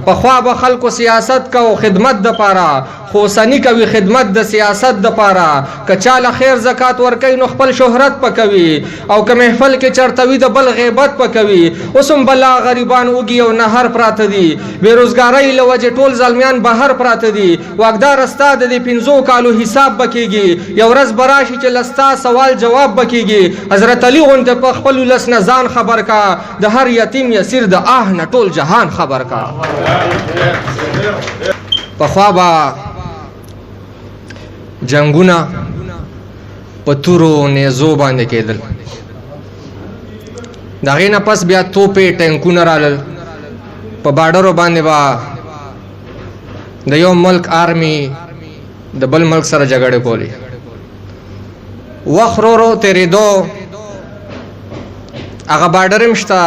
پخوا به خلکو سیاست کو خدمت د پاره خو اوسني کوي خدمت د سیاست د پاره که چاله خیر زکات ورکوي نو خپل شهرت پکوي او که محفل کې چرته وي د بل غیبت پکوي اوس هم بلا غریبان وږي او نهر پراته دي بېروزګارۍ له وجې ټول زلمیان بهر پراته دي واکدار ستا د دې 5 کالو حساب به کېږي یو ورځ به راشي چې له ستا سوال جواب به کېږي حضرت علي غوندې په خپل ولس نه ځان خبر کا د هر یتیم یسیر د آه نه ټول جهان خبر کا پخوا به جنگونه په تورو نیزو باندې کېدل د هغې نه پس بیا توپې ټینکونه رالل په باډرو باندې به د یو ملک آرمي د بل ملک سره جګړې کولې وخت ورو ورو تېرېدو هغه باډر هم شته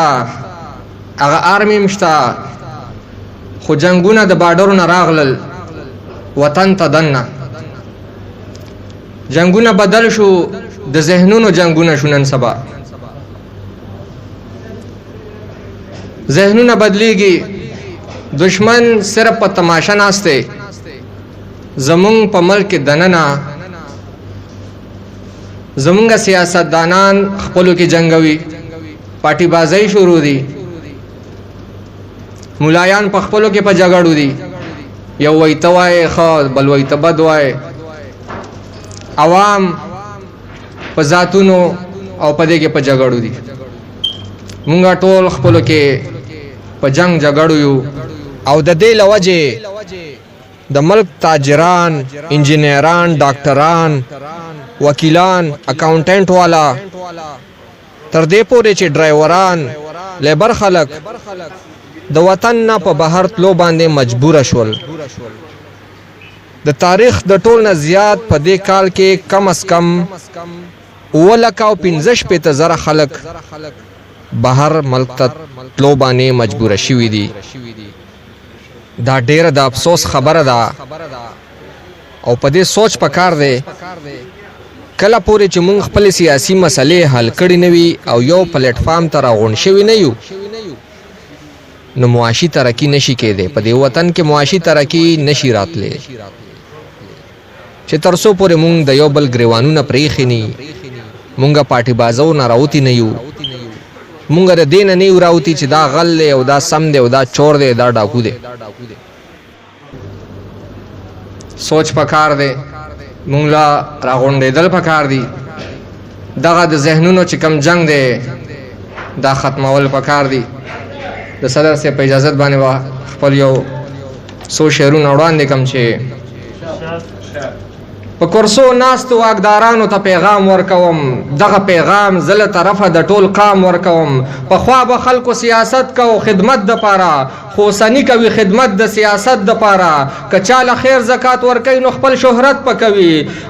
هغه آرمي هم شته خو جنگونه د باډرو نه راغلل وطن ته دننه جنگونه بدل شو د ذهنونو جنگونه شو نن سبا ذهنونه بدلیږي دشمن صرف په تماشا ناسته زمونږ په ملک کې دننه زمونږ سیاستدانان خپلو کې جنگوي پارټي بازۍ شروع دي ملایان په خپلو کې په جګړو دي یو وایي ته وایې ښه بل وایي ته بد وایې عوام په ذاتونو او په دې کې په جګړو دي مونږ ټول خپلو کې په جنگ جګړو یو او د دې له وجې د ملک تاجران انجینران ډاکټران وکیلان اکاونټنټ والا تر دې پورې چې ډرایوران لیبر خلک د وطن نه په بهر تلو باندې مجبور شول د تاریخ د ټول نه زیات په دې کال کې کم از کم 7,15,000 خلک بهر ملک ته تلو باندې مجبور شوي دي دا ډیره د افسوس خبره ده او په دې سوچ پکار دی کله پورې چې موږ خپل سیاسي مسلې حل کړي نه وي او یو پلیټ فارم ته راغونډ شوي نه یو نو معاشي ترقي نشي کېدی په دې وطن کې معاشي ترقي نشي راتلی چې تر څو پورې موږ د یو بل ګریوانونه پرېښي نه موږ پارټي بازو نه راوتي نه یو موږ د دې نه نه یو راوتي چې دا غل دی او دا سم دی او دا چور دی دا ډاکو دی سوچ پکار دی موږ لا راغونډېدل پکار دي دغه د ذهنونو چې کم جنگ دی دا ختمول پکار دي د صدر صاحب په اجازت باندې خپل یو څو شعرونه وړاندې کړم چې په کرسو ناستو واکدارانو ته پیغام ورکوم دغه پیغام زه له طرفه د ټول قام ورکوم پخوا به خلکو سیاست کو خدمت د پاره خو اوسني کوي خدمت د سیاست د پاره که چاله خیر زکات ورکوي نو خپل شهرت پکوي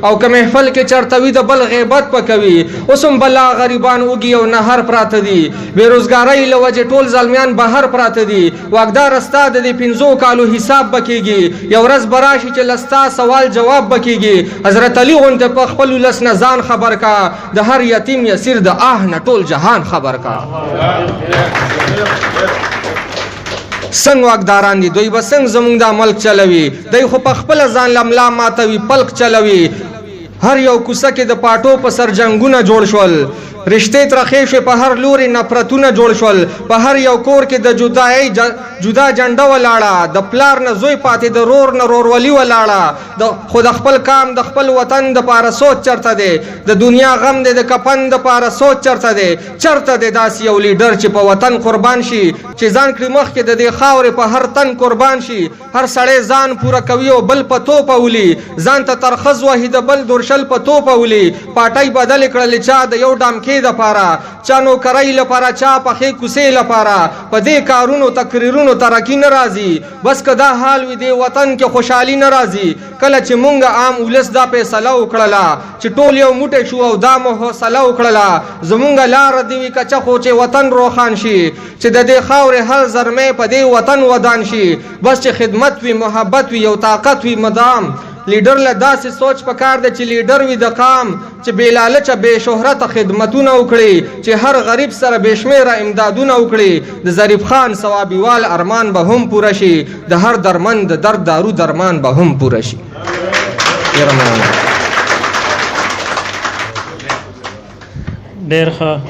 او که محفل کې چرته وي د بل غیبت پکوي اوس هم بلا غریبان وږي او نهر پراته دي بېروزګارۍ له وجې ټول زلمیان بهر پراته دي واکدار ستا د دې 5 کالو حساب به کېږي یو ورځ به راشي چې له ستا سوال جواب به کېږي حضرت علي غوندې په خپل ولس نه ځان خبر کا د هر یتیم یسیر د آه نه ټول جهان خبر کا څنګه واکداران دي دوی به څنګه زموږ دا ملک چلوي دوی خو په خپله ځان لملا ماتوي پلک چلوي هر یو کوڅه کې د پاټو په سر جنګونه جوړ شول رشتې ترخې شوې په هر لوري نفرتونه جوړ شول په هر یو کور کې د جدایۍ جدا جنډه ولاړه د پلار نه زوی پاتې د رور نه رورولي ولاړه خو د خپل کام د خپل وطن د پاره سوچ چرته دی د دنیا غم دی د کفن د پاره سوچ چرته دی چرته دی داسې یو لیډر چې په وطن قربان شي چې ځان کړي مخکې د دې خاورې په هر تن قربان شي هر سړی ځان پوره کوي او بل په توپه ولي ځان ته ترخز وهي د بل درشل په توپه ولي پاټۍ بدلې کړلې چا د یو ډام د پاره چا نوکرۍ لپاره چا پخې کوسې لپاره په دې کارونو تقریرونو ترقي نه راځي بس که دا حال وي دې وطن کې خوشحالي نه راځي کله چې مونږ عام ولس دا فیصله وکړله چې ټول یو موټی شو او دا مو حوصله وکړله زمونږ لاره دې وي که څه خو چې وطن روښان شي چې د دې خاورې هر زرمې په دې وطن ودان شي بس چې خدمت وي محبت وي یو طاقت وي مدام لیډر له داسې سوچ پکار دی چې لیډر وي د قام چې بې لالچه بې شهرته خدمتونه وکړي چې هر غریب سره بې شمېره امدادونه وکړي د ظریف خان ثوابیوال ارمان به هم پوره شي د هر درمند د درد دارو درمان به هم پوره شي. ډېره مننه.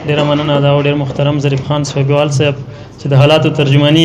ډېره مننه دا ډېر محترم ظریف خان ثوابیوال صاحب چې د حالاتو ترجماني